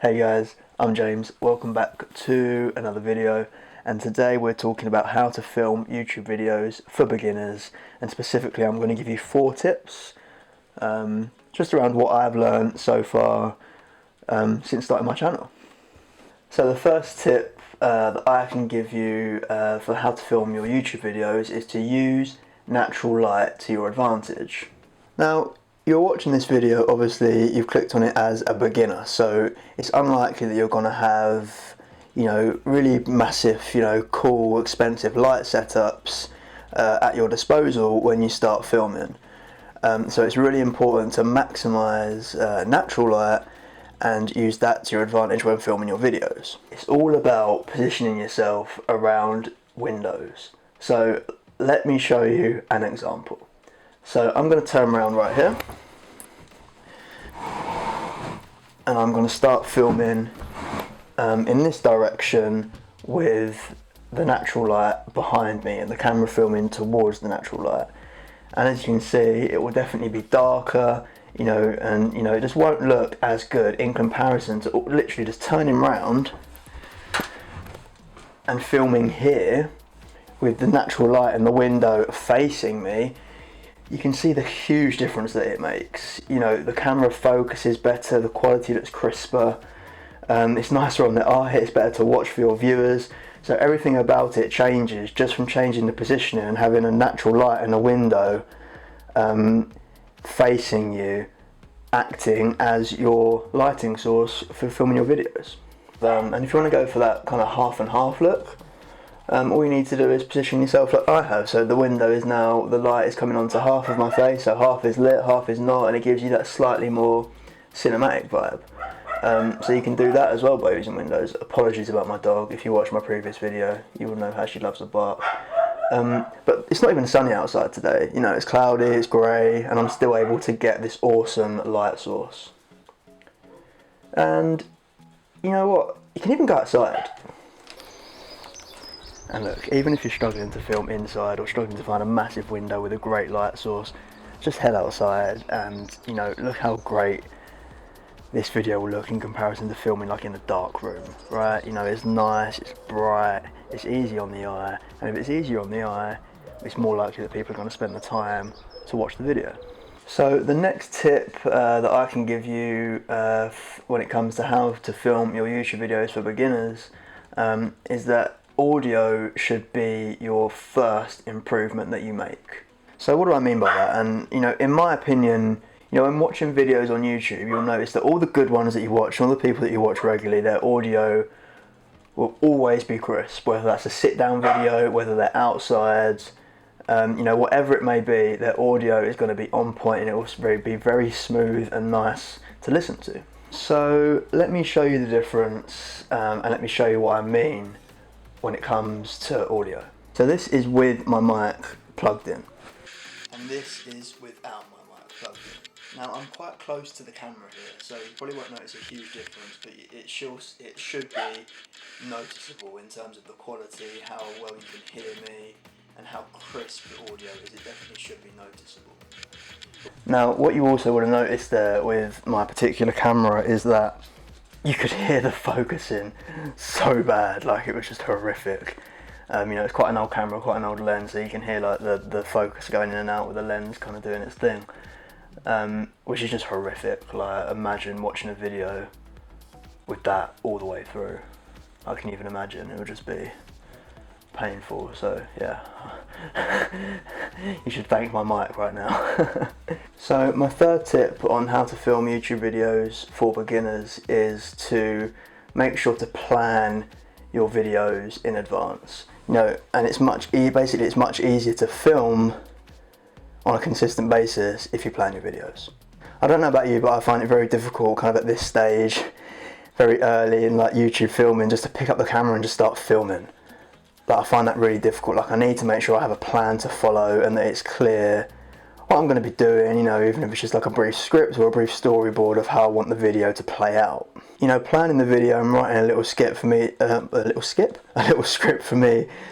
Hey guys, I'm James. Welcome back to another video, and today we're talking about how to film YouTube videos for beginners, and specifically I'm going to give you 4 tips just around what I've learned so far since starting my channel. So the first tip that I can give you for how to film your YouTube videos is to use natural light to your advantage. Now, you're watching this video, obviously you've clicked on it as a beginner, so it's unlikely that you're going to have, really massive, cool, expensive light setups at your disposal when you start filming. So it's really important to maximize natural light and use that to your advantage when filming your videos. It's all about positioning yourself around windows. So let me show you an example. So I'm going to turn around right here and I'm going to start filming in this direction with the natural light behind me and the camera filming towards the natural light. And as you can see, it will definitely be darker, and it just won't look as good in comparison to literally just turning around and filming here with the natural light and the window facing me. You can see the huge difference that it makes. The camera focus is better, the quality looks crisper, it's nicer on the eye, it's better to watch for your viewers. So everything about it changes just from changing the positioning and having a natural light and a window facing you, acting as your lighting source for filming your videos. And if you want to go for that kind of half and half look, all you need to do is position yourself like I have. So the window is now, the light is coming onto half of my face, so half is lit, half is not, and it gives you that slightly more cinematic vibe. So you can do that as well by using windows. Apologies about my dog. If you watch my previous video, you will know how she loves to bark. But it's not even sunny outside today. It's cloudy, it's grey, and I'm still able to get this awesome light source. And you know what? You can even go outside. And look, even if you're struggling to film inside or struggling to find a massive window with a great light source, just head outside and, look how great this video will look in comparison to filming like in a dark room, right? It's nice, it's bright, it's easy on the eye, and if it's easier on the eye, it's more likely that people are going to spend the time to watch the video. So the next tip that I can give you when it comes to how to film your YouTube videos for beginners is that audio should be your first improvement that you make. So what do I mean by that? And in my opinion, when watching videos on YouTube, you'll notice that all the good ones that you watch, all the people that you watch regularly, their audio will always be crisp, whether that's a sit down video, whether they're outside, whatever it may be, their audio is going to be on point and it will be very smooth and nice to listen to. So let me show you the difference and let me show you what I mean when it comes to audio. So this is with my mic plugged in, and this is without my mic plugged in. Now I'm quite close to the camera here, so you probably won't notice a huge difference, but it should be noticeable in terms of the quality, how well you can hear me, and how crisp the audio is. It definitely should be noticeable. Now what you also would have noticed there with my particular camera is that you could hear the focusing so bad, like it was just horrific. It's quite an old camera, quite an old lens, so you can hear like the focus going in and out with the lens kind of doing its thing, which is just horrific. Like imagine watching a video with that all the way through. I can even imagine it would just be painful. So yeah, you should thank my mic right now. So my third tip on how to film YouTube videos for beginners is to make sure to plan your videos in advance. And it's much easier to film on a consistent basis if you plan your videos. I don't know about you, but I find it very difficult kind of at this stage, very early in like YouTube filming, just to pick up the camera and just start filming. But I find that really difficult. Like I need to make sure I have a plan to follow and that it's clear what I'm going to be doing, even if it's just like a brief script or a brief storyboard of how I want the video to play out. Planning the video and writing a little script for me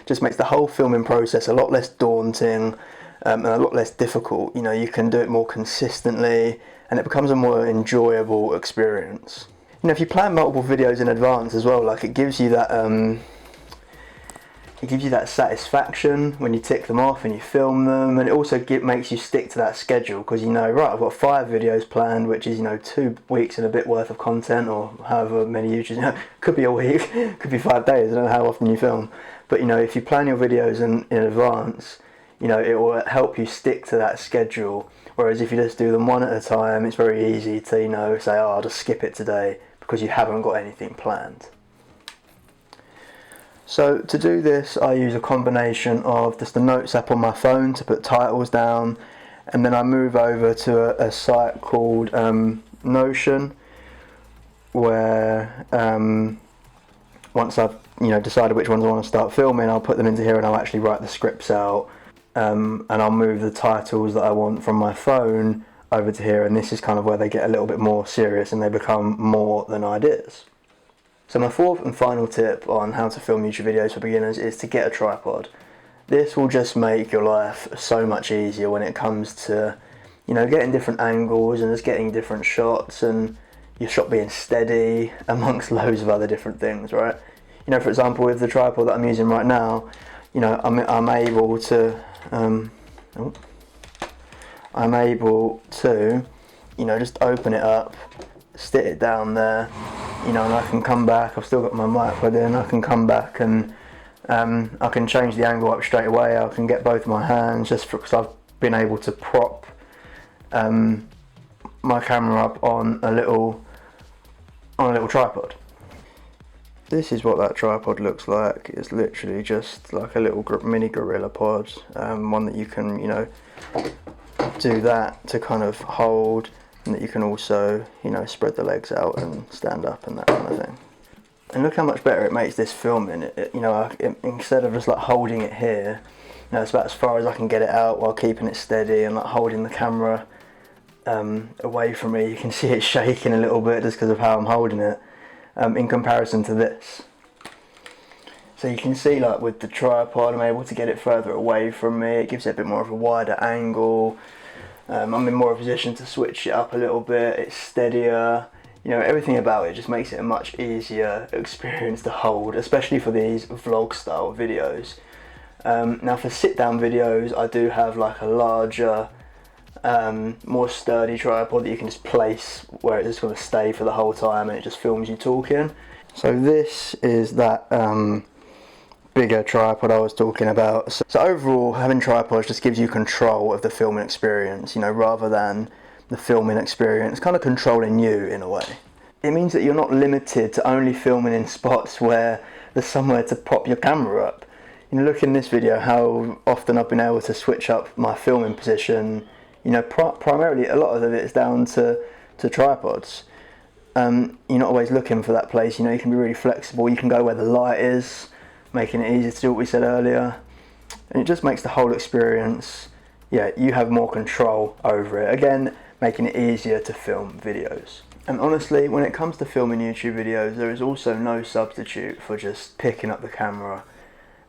just makes the whole filming process a lot less daunting and a lot less difficult. You can do it more consistently and it becomes a more enjoyable experience. You know, if you plan multiple videos in advance as well, like it gives you that satisfaction when you tick them off and you film them, and it also makes you stick to that schedule, because you know, right, I've got 5 videos planned, which is, you know, 2 weeks and a bit worth of content, or however many YouTubers, you know, could be a week, could be 5 days, I don't know how often you film, but you know, if you plan your videos in advance, you know, it will help you stick to that schedule. Whereas if you just do them one at a time, it's very easy to, you know, say, oh, I'll just skip it today, because you haven't got anything planned. So to do this, I use a combination of just the notes app on my phone to put titles down, and then I move over to a site called Notion, where once I've, you know, decided which ones I want to start filming, I'll put them into here and I'll actually write the scripts out, and I'll move the titles that I want from my phone over to here, and this is kind of where they get a little bit more serious and they become more than ideas. So my 4th and final tip on how to film YouTube videos for beginners is to get a tripod. This will just make your life so much easier when it comes to, you know, getting different angles and just getting different shots, and your shot being steady, amongst loads of other different things, right? You know, for example, with the tripod that I'm using right now, you know, I'm able to, you know, just open it up, stick it down there, you know, and I can come back. I've still got my mic plugged in. I can come back and I can change the angle up straight away. I can get both my hands, just because I've been able to prop my camera up on a little tripod. This is what that tripod looks like. It's literally just like a little mini gorilla pod, one that you can, you know, do that to kind of hold, and that you can also, you know, spread the legs out and stand up and that kind of thing. And look how much better it makes this filming. You know, instead of just like holding it here, you know, it's about as far as I can get it out while keeping it steady and like holding the camera away from me. You can see it shaking a little bit just because of how I'm holding it, in comparison to this. So you can see, like with the tripod, I'm able to get it further away from me. It gives it a bit more of a wider angle. I'm in more of a position to switch it up a little bit. It's steadier. You know, everything about it just makes it a much easier experience to hold, especially for these vlog style videos. Now for sit down videos, I do have like a larger, more sturdy tripod that you can just place where it's just going to stay for the whole time, and it just films you talking. So this is that bigger tripod I was talking about. So overall, having tripods just gives you control of the filming experience, you know, rather than the filming experience kind of controlling you in a way. It means that you're not limited to only filming in spots where there's somewhere to prop your camera up. You know, look in this video how often I've been able to switch up my filming position. You know, primarily a lot of it is down to tripods. You're not always looking for that place. You know, you can be really flexible. You can go where the light is, making it easier to do what we said earlier, and it just makes the whole experience, yeah, you have more control over it, again making it easier to film videos. And honestly, when it comes to filming YouTube videos, there is also no substitute for just picking up the camera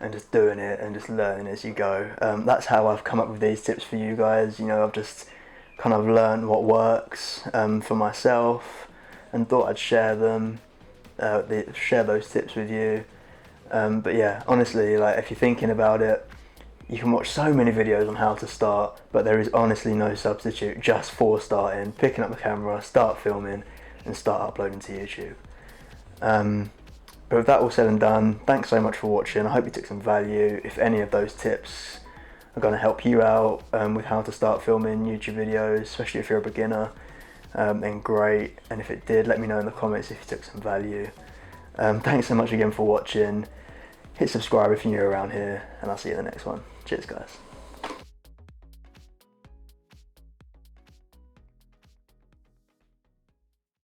and just doing it and just learning as you go. That's how I've come up with these tips for you guys. You know, I've just kind of learned what works for myself and thought I'd share them, share those tips with you. But yeah, honestly, like if you're thinking about it, you can watch so many videos on how to start, but there is honestly no substitute just for starting, picking up the camera, start filming and start uploading to YouTube. But with that all said and done, thanks so much for watching. I hope you took some value. If any of those tips are going to help you out with how to start filming YouTube videos, especially if you're a beginner, then great. And if it did, let me know in the comments if you took some value. Thanks so much again for watching. Hit subscribe if you're new around here, and I'll see you in the next one. Cheers guys.